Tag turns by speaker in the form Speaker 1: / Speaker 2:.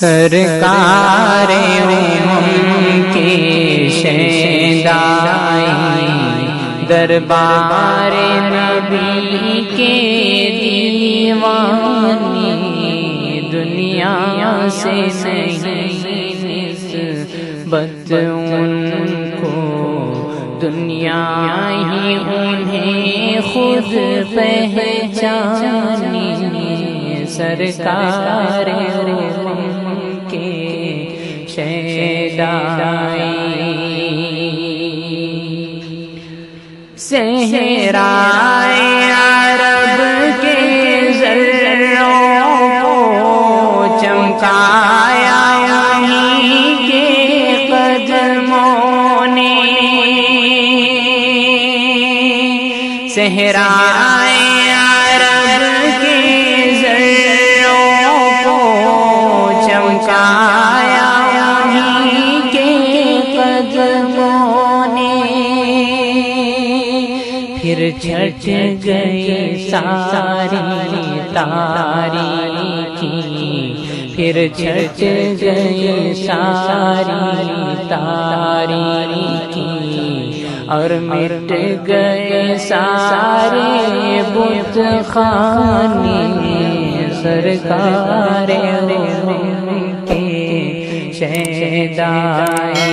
Speaker 1: سرکار کی شیدائی دربار نبی کے دیوانی دنیا سے نہیں نسبت ان کو دنیا ہی انہیں خود پہچانی سرکار کے شیدائی صحرائے عرب کے ذروں کو چمکایا انہیں کے قدموں نے صحرائے عرب کے ذروں کو چمکایا انہیں کے قدموں نے پھر چھٹ گئی ساری تاریکی پھر چھٹ گئی ساری تاریکی اور مٹ گئے سارے بت خانے سرکار کے شیدائی